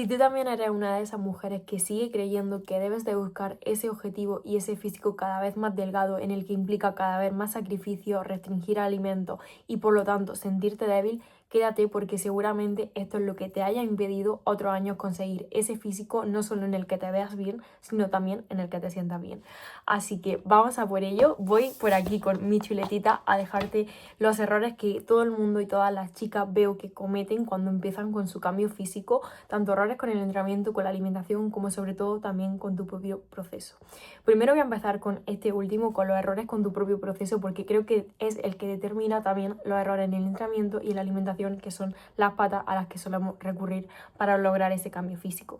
Si tú también eres una de esas mujeres que sigue creyendo que debes de buscar ese objetivo y ese físico cada vez más delgado en el que implica cada vez más sacrificio, restringir alimentos y por lo tanto sentirte débil, quédate porque seguramente esto es lo que te haya impedido otros años conseguir ese físico, no solo en el que te veas bien, sino también en el que te sientas bien. Así que vamos a por ello. Voy por aquí con mi chuletita a dejarte los errores que todo el mundo y todas las chicas veo que cometen cuando empiezan con su cambio físico, tanto errores con el entrenamiento, con la alimentación, como sobre todo también con tu propio proceso. Primero voy a empezar con este último, con los errores con tu propio proceso, porque creo que es el que determina también los errores en el entrenamiento y en la alimentación, que son las patas a las que solemos recurrir para lograr ese cambio físico.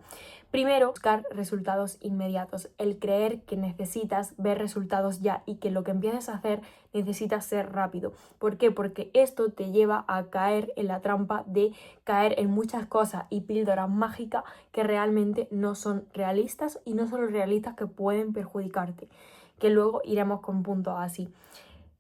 Primero, buscar resultados inmediatos, el creer que necesitas ver resultados ya y que lo que empieces a hacer necesita ser rápido. ¿Por qué? Porque esto te lleva a caer en la trampa de caer en muchas cosas y píldoras mágicas que realmente no son realistas y no son realistas, que pueden perjudicarte, que luego iremos con puntos así.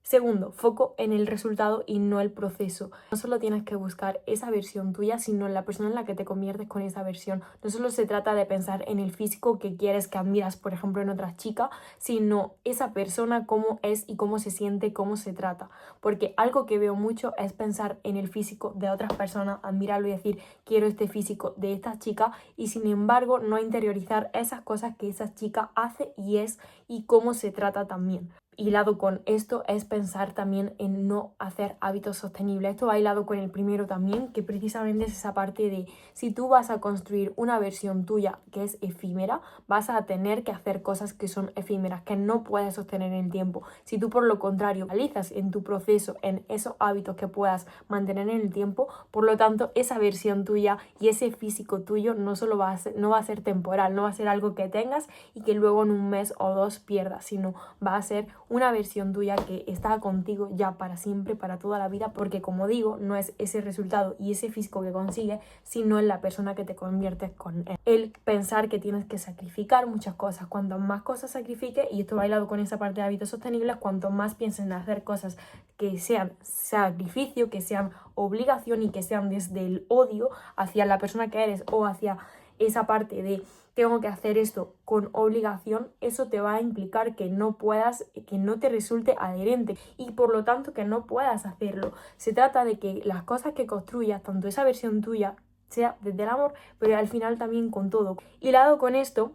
Segundo, foco en el resultado y no el proceso. No solo tienes que buscar esa versión tuya, sino en la persona en la que te conviertes con esa versión. No solo se trata de pensar en el físico que quieres, que admiras, por ejemplo, en otras chicas, sino esa persona, cómo es y cómo se siente, cómo se trata. Porque algo que veo mucho es pensar en el físico de otras personas, admirarlo y decir, quiero este físico de esta chica, y sin embargo no interiorizar esas cosas que esa chica hace y es y cómo se trata también. Hilado con esto es pensar también en no hacer hábitos sostenibles. Esto va hilado con el primero también, que precisamente es esa parte de si tú vas a construir una versión tuya que es efímera, vas a tener que hacer cosas que son efímeras, que no puedes sostener en el tiempo. Si tú por lo contrario realizas en tu proceso, en esos hábitos que puedas mantener en el tiempo, por lo tanto esa versión tuya y ese físico tuyo no solo va a ser, no va a ser temporal, no va a ser algo que tengas y que luego en un mes o dos pierdas, sino va a ser una versión tuya que está contigo ya para siempre, para toda la vida, porque como digo, no es ese resultado y ese físico que consigues, sino en la persona que te conviertes con él. El pensar que tienes que sacrificar muchas cosas, cuanto más cosas sacrifiques, y esto va hilado con esa parte de hábitos sostenibles, cuanto más pienses en hacer cosas que sean sacrificio, que sean obligación y que sean desde el odio hacia la persona que eres o hacia esa parte de tengo que hacer esto con obligación, eso te va a implicar que no puedas, que no te resulte adherente y por lo tanto que no puedas hacerlo. Se trata de que las cosas que construyas, tanto esa versión tuya, sea desde el amor, pero al final también con todo. Hilado con esto,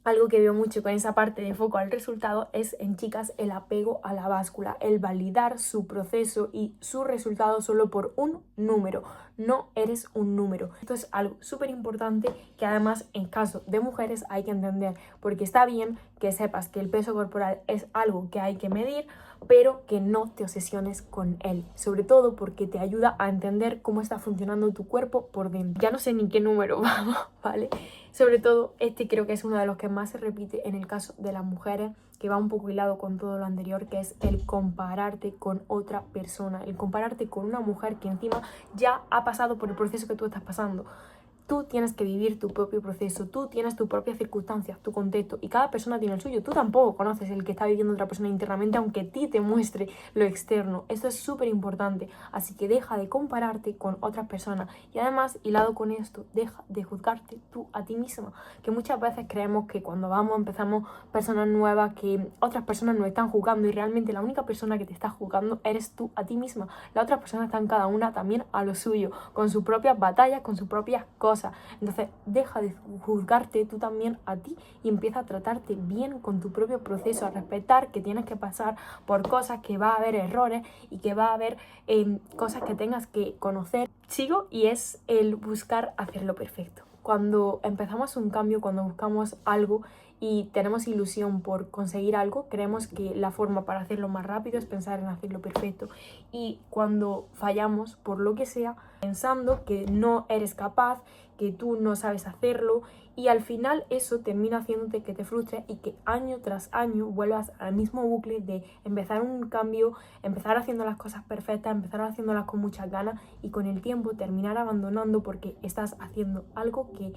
algo que veo mucho con esa parte de foco al resultado es en chicas el apego a la báscula, el validar su proceso y su resultado solo por un número. No eres un número. Esto es algo súper importante que además en caso de mujeres hay que entender, porque está bien que sepas que el peso corporal es algo que hay que medir, pero que no te obsesiones con él, sobre todo porque te ayuda a entender cómo está funcionando tu cuerpo por dentro. Ya no sé ni qué número vamos, ¿vale? Sobre todo este creo que es uno de los que más se repite en el caso de las mujeres, que va un poco hilado con todo lo anterior, que es el compararte con otra persona, el compararte con una mujer que encima ya ha pasado por el proceso que tú estás pasando. Tú tienes que vivir tu propio proceso, tú tienes tus propias circunstancias, tu contexto y cada persona tiene el suyo. Tú tampoco conoces el que está viviendo otra persona internamente, aunque a ti te muestre lo externo. Esto es súper importante, así que deja de compararte con otras personas y además, hilado con esto, deja de juzgarte tú a ti misma, que muchas veces creemos que cuando empezamos personas nuevas, que otras personas nos están juzgando y realmente la única persona que te está juzgando eres tú a ti misma. Las otras personas están cada una también a lo suyo, con sus propias batallas, con sus propias cosas. Entonces deja de juzgarte tú también a ti y empieza a tratarte bien con tu propio proceso, a respetar que tienes que pasar por cosas, que va a haber errores y que va a haber cosas que tengas que conocer. Sigo y es el buscar hacerlo perfecto. Cuando empezamos un cambio, cuando buscamos algo y tenemos ilusión por conseguir algo, creemos que la forma para hacerlo más rápido es pensar en hacerlo perfecto. Y cuando fallamos, por lo que sea, pensando que no eres capaz, que tú no sabes hacerlo, y al final eso termina haciéndote que te frustres y que año tras año vuelvas al mismo bucle de empezar un cambio, empezar haciendo las cosas perfectas, empezar haciéndolas con muchas ganas y con el tiempo terminar abandonando porque estás haciendo algo que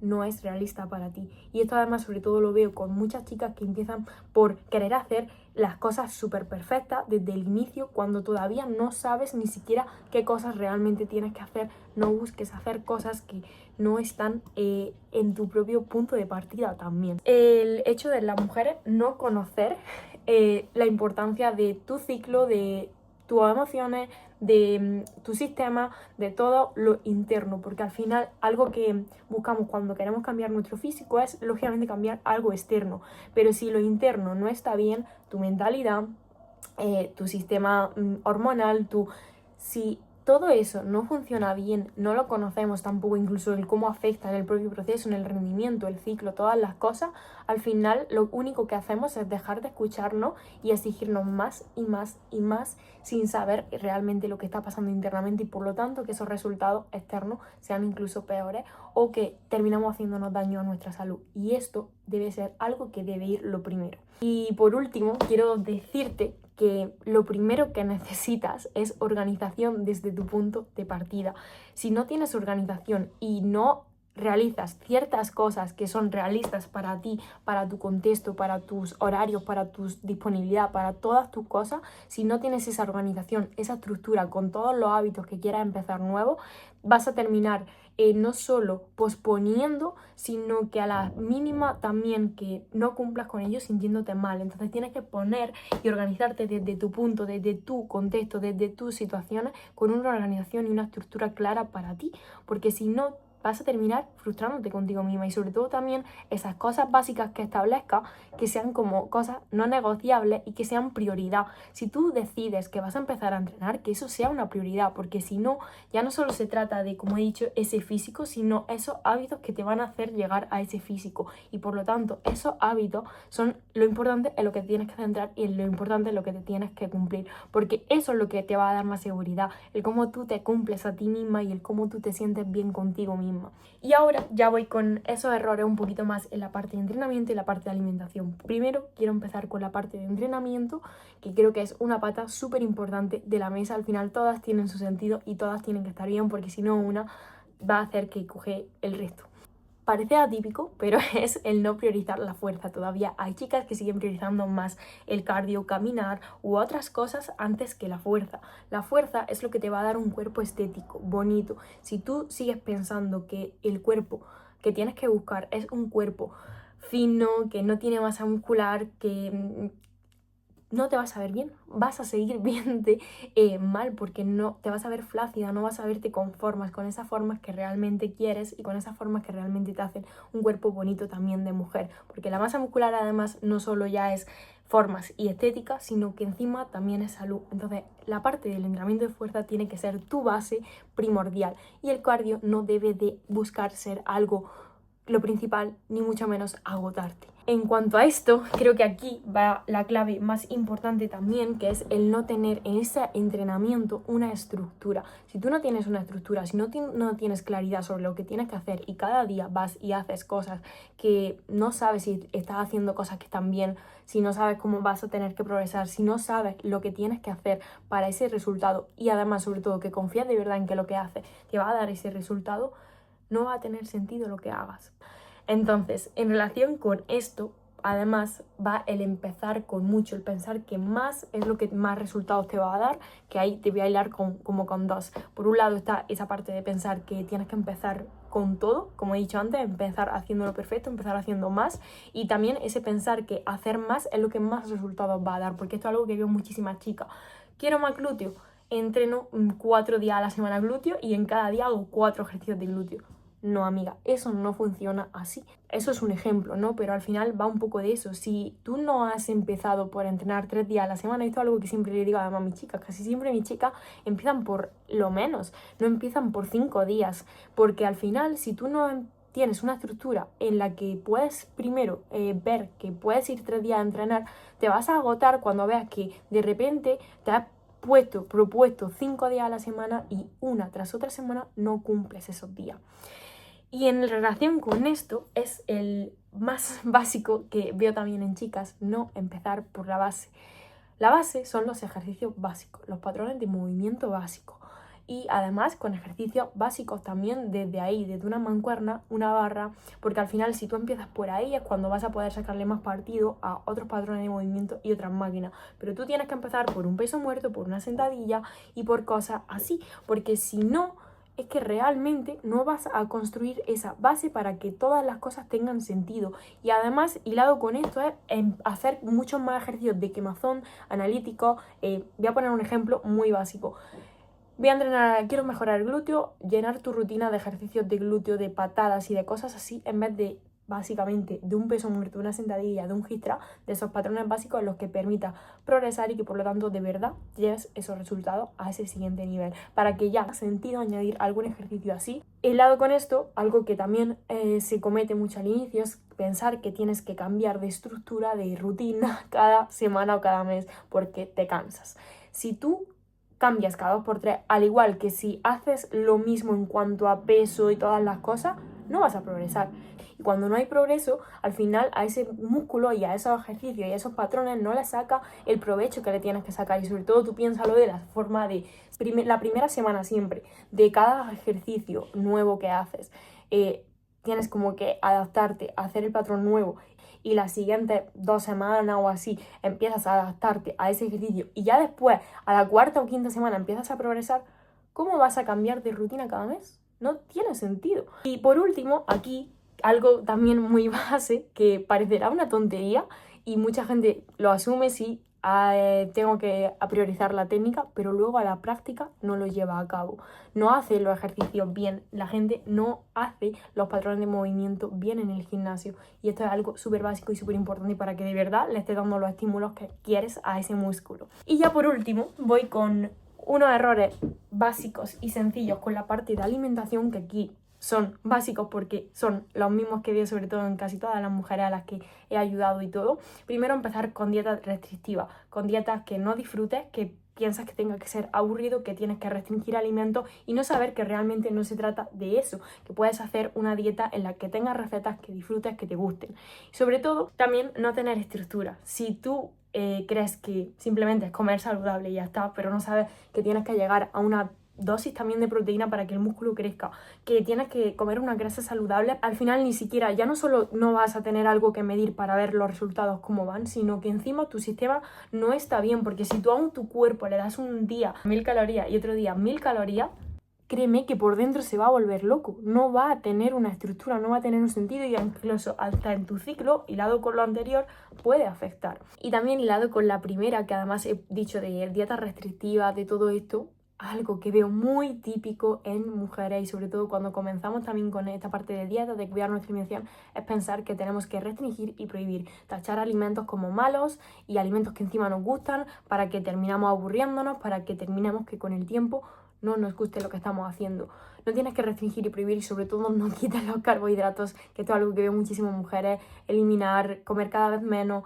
no es realista para ti. Y esto además sobre todo lo veo con muchas chicas que empiezan por querer hacer las cosas súper perfectas desde el inicio, cuando todavía no sabes ni siquiera qué cosas realmente tienes que hacer. No busques hacer cosas que no están en tu propio punto de partida también. El hecho de las mujeres no conocer la importancia de tu ciclo, de tus emociones, de tu sistema, de todo lo interno, porque al final algo que buscamos cuando queremos cambiar nuestro físico es lógicamente cambiar algo externo, pero si lo interno no está bien, tu mentalidad, tu sistema hormonal, si todo eso no funciona bien, no lo conocemos tampoco, incluso el cómo afecta en el propio proceso, en el rendimiento, el ciclo, todas las cosas, al final lo único que hacemos es dejar de escucharnos y exigirnos más y más y más sin saber realmente lo que está pasando internamente, y por lo tanto que esos resultados externos sean incluso peores o que terminamos haciéndonos daño a nuestra salud. Y esto debe ser algo que debe ir lo primero. Y por último, quiero decirte que lo primero que necesitas es organización desde tu punto de partida. Si no tienes organización y no realizas ciertas cosas que son realistas para ti, para tu contexto, para tus horarios, para tu disponibilidad, para todas tus cosas, si no tienes esa organización, esa estructura con todos los hábitos que quieras empezar nuevos, vas a terminar no solo posponiendo, sino que a la mínima también que no cumplas con ellos sintiéndote mal. Entonces tienes que poner y organizarte desde tu punto, desde tu contexto, desde tus situaciones, con una organización y una estructura clara para ti, porque si no vas a terminar frustrándote contigo misma. Y sobre todo también esas cosas básicas que establezcas, que sean como cosas no negociables y que sean prioridad. Si tú decides que vas a empezar a entrenar, que eso sea una prioridad, porque si no, ya no solo se trata de, como he dicho, ese físico, sino esos hábitos que te van a hacer llegar a ese físico. Y por lo tanto, esos hábitos son lo importante en lo que te tienes que centrar y en lo importante en lo que te tienes que cumplir, porque eso es lo que te va a dar más seguridad, el cómo tú te cumples a ti misma y el cómo tú te sientes bien contigo misma. Y ahora ya voy con esos errores un poquito más en la parte de entrenamiento y la parte de alimentación. Primero quiero empezar con la parte de entrenamiento, que creo que es una pata súper importante de la mesa. Al final todas tienen su sentido y todas tienen que estar bien, porque si no una va a hacer que coge el resto. Parece atípico, pero es el no priorizar la fuerza. Todavía hay chicas que siguen priorizando más el cardio, caminar u otras cosas antes que la fuerza. La fuerza es lo que te va a dar un cuerpo estético, bonito. Si tú sigues pensando que el cuerpo que tienes que buscar es un cuerpo fino, que no tiene masa muscular, que no te vas a ver bien, vas a seguir viéndote mal, porque no te vas a ver flácida, no vas a verte con formas, con esas formas que realmente quieres y con esas formas que realmente te hacen un cuerpo bonito también de mujer, porque la masa muscular además no solo ya es formas y estética, sino que encima también es salud. Entonces la parte del entrenamiento de fuerza tiene que ser tu base primordial, y el cardio no debe de buscar ser algo lo principal, ni mucho menos agotarte. En cuanto a esto, creo que aquí va la clave más importante también, que es el no tener en ese entrenamiento una estructura. Si tú no tienes una estructura, si no tienes claridad sobre lo que tienes que hacer y cada día vas y haces cosas que no sabes si estás haciendo cosas que están bien, si no sabes cómo vas a tener que progresar, si no sabes lo que tienes que hacer para ese resultado, y además sobre todo que confías de verdad en que lo que haces te va a dar ese resultado, no va a tener sentido lo que hagas. Entonces, en relación con esto, además va el empezar con mucho, el pensar que más es lo que más resultados te va a dar, que ahí te voy a hilar como con dos. Por un lado está esa parte de pensar que tienes que empezar con todo, como he dicho antes, empezar haciéndolo perfecto, empezar haciendo más, y también ese pensar que hacer más es lo que más resultados va a dar, porque esto es algo que veo muchísimas chicas. Quiero más glúteo, entreno 4 días a la semana glúteo y en cada día hago 4 ejercicios de glúteo. No, amiga, eso no funciona así. Eso es un ejemplo, ¿no? Pero al final va un poco de eso. Si tú no has empezado por entrenar 3 días a la semana, esto es algo que siempre le digo además a mis chicas, casi siempre mis chicas empiezan por lo menos, no empiezan por 5 días, porque al final si tú no tienes una estructura en la que puedes primero ver que puedes ir 3 días a entrenar, te vas a agotar cuando veas que de repente te has propuesto 5 días a la semana y una tras otra semana no cumples esos días. Y en relación con esto es el más básico que veo también en chicas, no empezar por la base. La base son los ejercicios básicos, los patrones de movimiento básicos. y además con ejercicios básicos también desde ahí, desde una mancuerna, una barra, porque al final si tú empiezas por ahí es cuando vas a poder sacarle más partido a otros patrones de movimiento y otras máquinas, pero tú tienes que empezar por un peso muerto, por una sentadilla y por cosas así, porque si no, es que realmente no vas a construir esa base para que todas las cosas tengan sentido. Y además, hilado con esto, es hacer muchos más ejercicios de quemazón, analíticos. Voy a poner un ejemplo muy básico. Voy a entrenar, quiero mejorar el glúteo, llenar tu rutina de ejercicios de glúteo, de patadas y de cosas así, en vez de básicamente de un peso muerto, de una sentadilla, de un hip thrust, de esos patrones básicos en los que permita progresar y que por lo tanto de verdad lleves esos resultados a ese siguiente nivel, para que ya haga sentido añadir algún ejercicio así. Hilado con esto, algo que también se comete mucho al inicio es pensar que tienes que cambiar de estructura, de rutina cada semana o cada mes porque te cansas. Si tú cambias cada 2 por 3, al igual que si haces lo mismo en cuanto a peso y todas las cosas, no vas a progresar. Y cuando no hay progreso, al final a ese músculo y a esos ejercicios y a esos patrones no le saca el provecho que le tienes que sacar. Y sobre todo tú piénsalo de la forma de la primera semana siempre, de cada ejercicio nuevo que haces. Tienes como que adaptarte a hacer el patrón nuevo y las siguientes 2 semanas o así empiezas a adaptarte a ese ejercicio y ya después a la 4ª o 5ª semana empiezas a progresar, ¿cómo vas a cambiar de rutina cada mes? No tiene sentido. Y por último, aquí algo también muy base que parecerá una tontería y mucha gente lo asume, sí, tengo que priorizar la técnica, pero luego a la práctica no lo lleva a cabo. No hace los ejercicios bien, la gente no hace los patrones de movimiento bien en el gimnasio y esto es algo súper básico y súper importante para que de verdad le estés dando los estímulos que quieres a ese músculo. Y ya por último voy con unos errores básicos y sencillos con la parte de alimentación, que aquí son básicos porque son los mismos que veo sobre todo en casi todas las mujeres a las que he ayudado y todo. Primero, empezar con dietas restrictivas, con dietas que no disfrutes, que piensas que tenga que ser aburrido, que tienes que restringir alimentos y no saber que realmente no se trata de eso, que puedes hacer una dieta en la que tengas recetas que disfrutes, que te gusten. Y sobre todo, también no tener estructura. Si tú crees que simplemente es comer saludable y ya está, pero no sabes que tienes que llegar a una dosis también de proteína para que el músculo crezca, que tienes que comer una grasa saludable, al final ni siquiera, ya no solo no vas a tener algo que medir para ver los resultados cómo van, sino que encima tu sistema no está bien, porque si tú a tu cuerpo le das un día 1000 calorías y otro día 1000 calorías, créeme que por dentro se va a volver loco, no va a tener una estructura, no va a tener un sentido y incluso hasta en tu ciclo, hilado con lo anterior, puede afectar. Y también hilado con la primera, que además he dicho de dieta restrictiva, de todo esto, algo que veo muy típico en mujeres y sobre todo cuando comenzamos también con esta parte de dieta, de cuidar nuestra alimentación, es pensar que tenemos que restringir y prohibir, tachar alimentos como malos y alimentos que encima nos gustan para que terminamos aburriéndonos, para que terminemos que con el tiempo no nos guste lo que estamos haciendo. No tienes que restringir y prohibir y sobre todo no quites los carbohidratos, que esto es algo que veo muchísimas mujeres, eliminar, comer cada vez menos.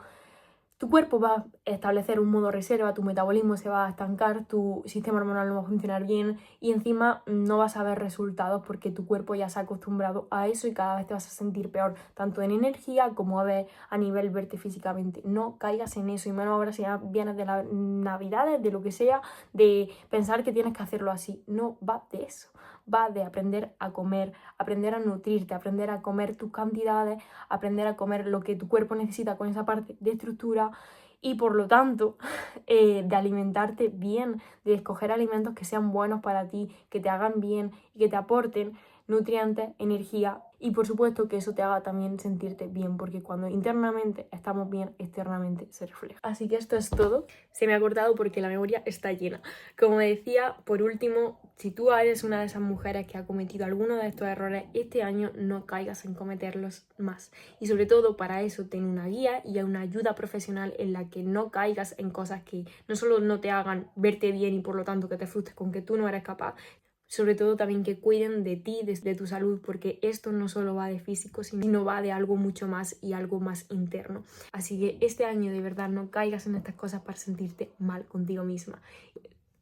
Tu cuerpo va a establecer un modo reserva, tu metabolismo se va a estancar, tu sistema hormonal no va a funcionar bien y encima no vas a ver resultados porque tu cuerpo ya se ha acostumbrado a eso y cada vez te vas a sentir peor, tanto en energía como a nivel verte físicamente. No caigas en eso y menos ahora si ya vienes de las navidades, de lo que sea, de pensar que tienes que hacerlo así. No va de eso, va de aprender a comer, aprender a nutrirte, aprender a comer tus cantidades, aprender a comer lo que tu cuerpo necesita con esa parte de estructura y por lo tanto de alimentarte bien, de escoger alimentos que sean buenos para ti, que te hagan bien y que te aporten nutrientes, energía y por supuesto que eso te haga también sentirte bien porque cuando internamente estamos bien, externamente se refleja. Así que esto es todo. Se me ha cortado porque la memoria está llena. Como decía, por último, si tú eres una de esas mujeres que ha cometido alguno de estos errores este año, no caigas en cometerlos más. Y sobre todo para eso ten una guía y una ayuda profesional en la que no caigas en cosas que no solo no te hagan verte bien y por lo tanto que te frustres con que tú no eres capaz, sobre todo también que cuiden de ti, de tu salud, porque esto no solo va de físico, sino va de algo mucho más y algo más interno. Así que este año de verdad no caigas en estas cosas para sentirte mal contigo misma.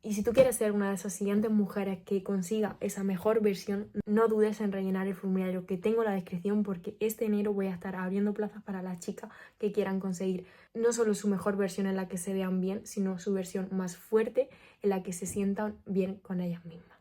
Y si tú quieres ser una de esas siguientes mujeres que consiga esa mejor versión, no dudes en rellenar el formulario que tengo en la descripción porque este enero voy a estar abriendo plazas para las chicas que quieran conseguir no solo su mejor versión en la que se vean bien, sino su versión más fuerte en la que se sientan bien con ellas mismas.